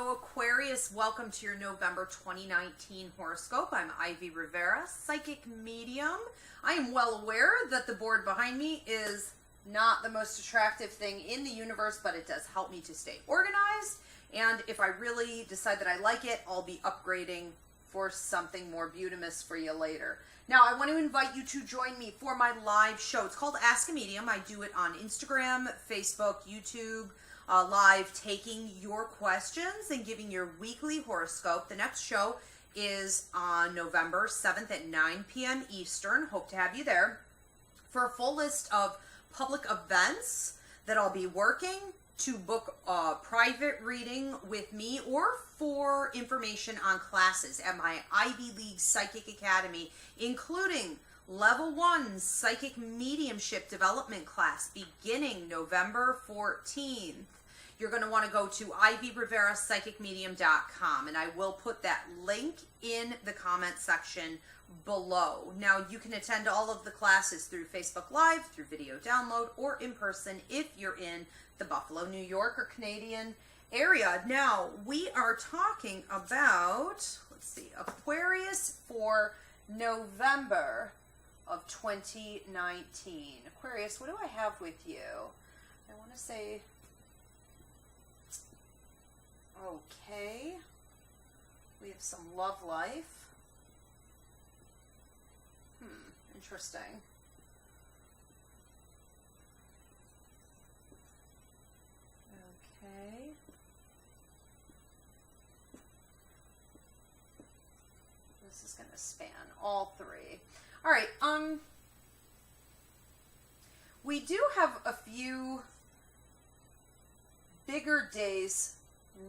Hello Aquarius, welcome to your November 2019 horoscope. I'm Ivy Rivera, psychic medium. I am well aware that the board behind me is not the most attractive thing in the universe, but it does help me to stay organized. And if I really decide that I like it, I'll be upgrading for something more beautimous for you later. Now, I want to invite you to join me for my live show. It's called Ask a Medium. I do it on Instagram, Facebook, YouTube, live, taking your questions and giving your weekly horoscope. The next show is on November 7th at 9 p.m. Eastern. Hope to have you there. For a full list of public events that I'll be working, to book a private reading with me, or for information on classes at my Ivy League Psychic Academy, including Level 1 Psychic Mediumship Development class beginning November 14th. You're going to want to go to ivyriverapsychicmedium.com, and I will put that link in the comment section below. Now, you can attend all of the classes through Facebook Live, through video download, or in person if you're in the Buffalo, New York, or Canadian area. Now, we are talking about, let's see, Aquarius for November of 2019. Aquarius, what do I have with you? I want to say, okay, we have some love life. Interesting. Okay. This is going to span all three. All right. We do have a few bigger days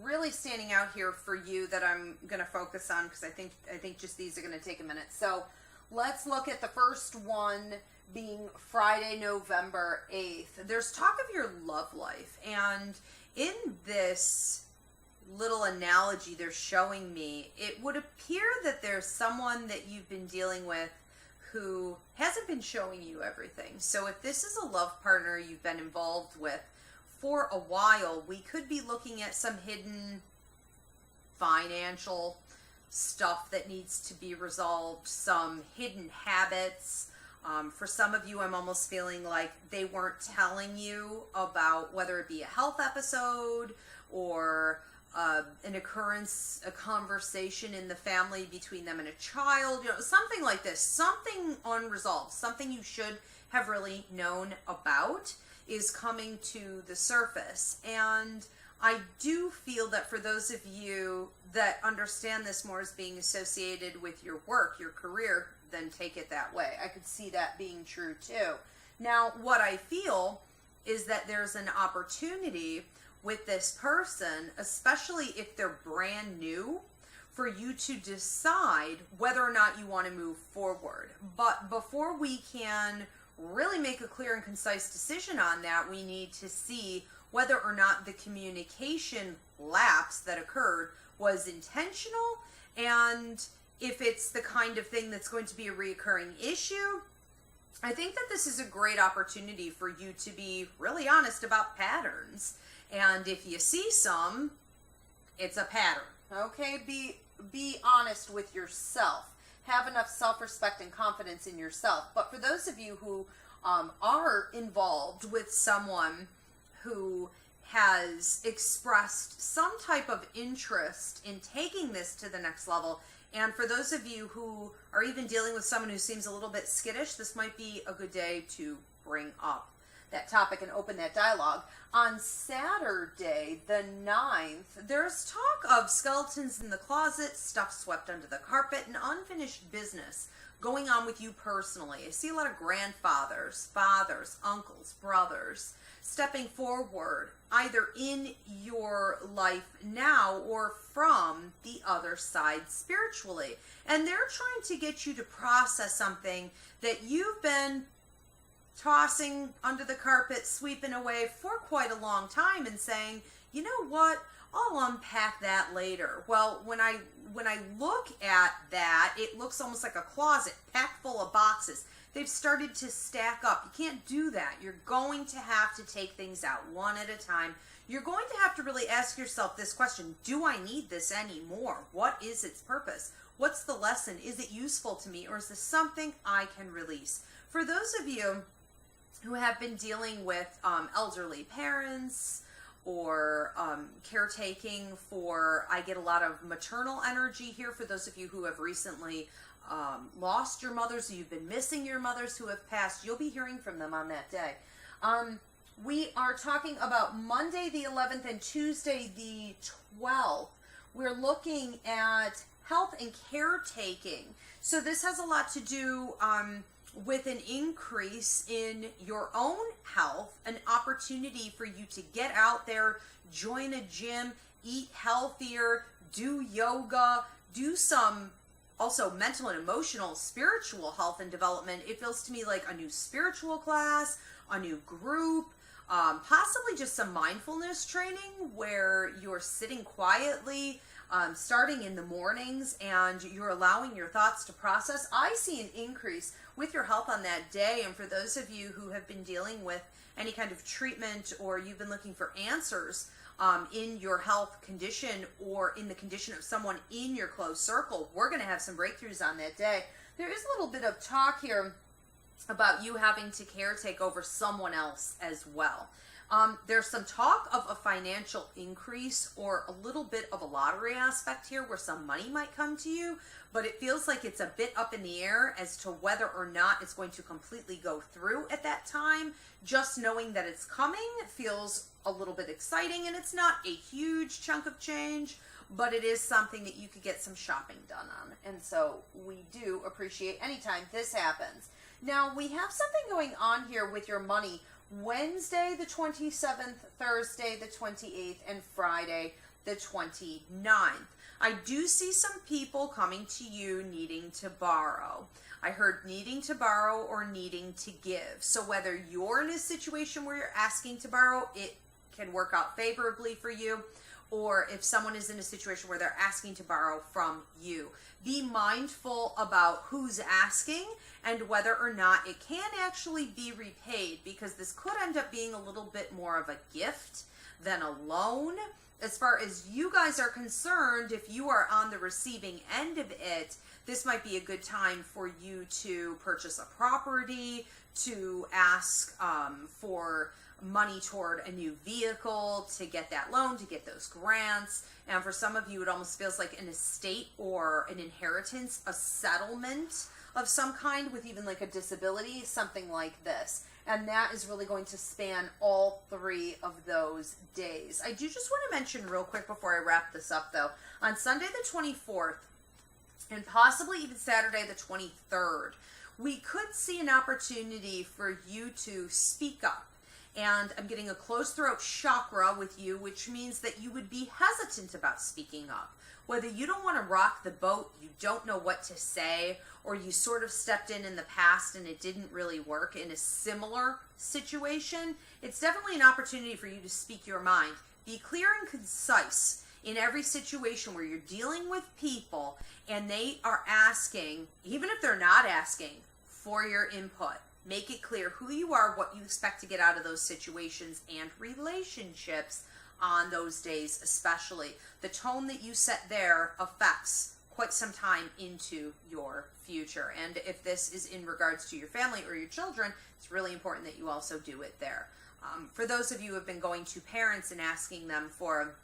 really standing out here for you that I'm going to focus on, because I think just these are going to take a minute. So let's look at the first one being Friday, November 8th. There's talk of your love life, and in this little analogy they're showing me, it would appear that there's someone that you've been dealing with who hasn't been showing you everything. So if this is a love partner you've been involved with for a while, we could be looking at some hidden financial stuff that needs to be resolved, some hidden habits. For some of you, I'm almost feeling like they weren't telling you about, whether it be a health episode or an occurrence, a conversation in the family between them and a child, something like this, something unresolved, something you should have really known about is coming to the surface. And I do feel that for those of you that understand this more as being associated with your work, your career, then take it that way. I could see that being true too. Now, what I feel is that there's an opportunity with this person, especially if they're brand new, for you to decide whether or not you want to move forward. But before we can really make a clear and concise decision on that, we need to see whether or not the communication lapse that occurred was intentional, and if it's the kind of thing that's going to be a reoccurring issue. I think that this is a great opportunity for you to be really honest about patterns. And if you see some, it's a pattern. Okay, be honest with yourself. Have enough self-respect and confidence in yourself. But for those of you who are involved with someone who has expressed some type of interest in taking this to the next level, and for those of you who are even dealing with someone who seems a little bit skittish, this might be a good day to bring up that topic and open that dialogue. On Saturday, the 9th, there's talk of skeletons in the closet, stuff swept under the carpet, and unfinished business going on with you personally. I see a lot of grandfathers, fathers, uncles, brothers stepping forward, either in your life now or from the other side spiritually. And they're trying to get you to process something that you've been tossing under the carpet, sweeping away for quite a long time, and saying, you know what, I'll unpack that later. Well, when I look at that, it looks almost like a closet packed full of boxes they've started to stack up. You can't do that. You're going to have to take things out one at a time. You're going to have to really ask yourself this question: do I need this anymore? What is its purpose? What's the lesson? Is it useful to me, or is this something I can release? For those of you who have been dealing with elderly parents or caretaking for, I get a lot of maternal energy here for those of you who have recently lost your mothers, you've been missing your mothers who have passed, you'll be hearing from them on that day. We are talking about Monday the 11th and Tuesday the 12th. We're looking at health and caretaking. So this has a lot to do with an increase in your own health, an opportunity for you to get out there, join a gym, eat healthier, do yoga, do some also mental and emotional, spiritual health and development. It feels to me like a new spiritual class, a new group, possibly just some mindfulness training where you're sitting quietly, starting in the mornings, and you're allowing your thoughts to process. I see an increase with your health on that day. And for those of you who have been dealing with any kind of treatment, or you've been looking for answers in your health condition or in the condition of someone in your close circle, we're going to have some breakthroughs on that day. There is a little bit of talk here about you having to caretake over someone else as well. There's some talk of a financial increase or a little bit of a lottery aspect here where some money might come to you, but it feels like it's a bit up in the air as to whether or not it's going to completely go through at that time. Just knowing that it's coming feels a little bit exciting, and it's not a huge chunk of change, but it is something that you could get some shopping done on. And so we do appreciate anytime this happens. Now, we have something going on here with your money. Wednesday the 27th, Thursday the 28th, and Friday the 29th. I do see some people coming to you needing to borrow. I heard needing to borrow or needing to give. So whether you're in a situation where you're asking to borrow, it can work out favorably for you. Or if someone is in a situation where they're asking to borrow from you, be mindful about who's asking and whether or not it can actually be repaid, because this could end up being a little bit more of a gift than a loan. As far as you guys are concerned, if you are on the receiving end of it, this might be a good time for you to purchase a property, to ask for money toward a new vehicle, to get that loan, to get those grants. And for some of you, it almost feels like an estate or an inheritance, a settlement of some kind with even like a disability, something like this. And that is really going to span all 3 of those days. I do just want to mention real quick before I wrap this up though, on Sunday the 24th and possibly even Saturday the 23rd, we could see an opportunity for you to speak up. And I'm getting a closed throat chakra with you, which means that you would be hesitant about speaking up. Whether you don't want to rock the boat, you don't know what to say, or you sort of stepped in the past and it didn't really work in a similar situation, it's definitely an opportunity for you to speak your mind. Be clear and concise in every situation where you're dealing with people and they are asking, even if they're not asking, for your input. Make it clear who you are, what you expect to get out of those situations and relationships on those days especially. The tone that you set there affects quite some time into your future. And if this is in regards to your family or your children, it's really important that you also do it there. For those of you who have been going to parents and asking them for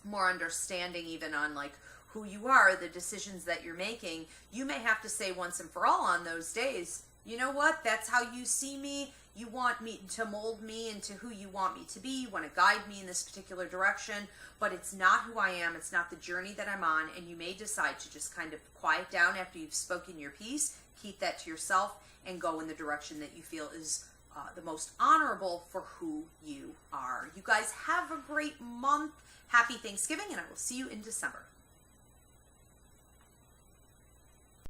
more understanding even on like who you are, the decisions that you're making, you may have to say once and for all on those days, you know what, that's how you see me. You want me to mold me into who you want me to be. You want to guide me in this particular direction, but it's not who I am. It's not the journey that I'm on. And you may decide to just kind of quiet down after you've spoken your piece, keep that to yourself, and go in the direction that you feel is the most honorable for who you are. You guys have a great month. Happy Thanksgiving, and I will see you in December.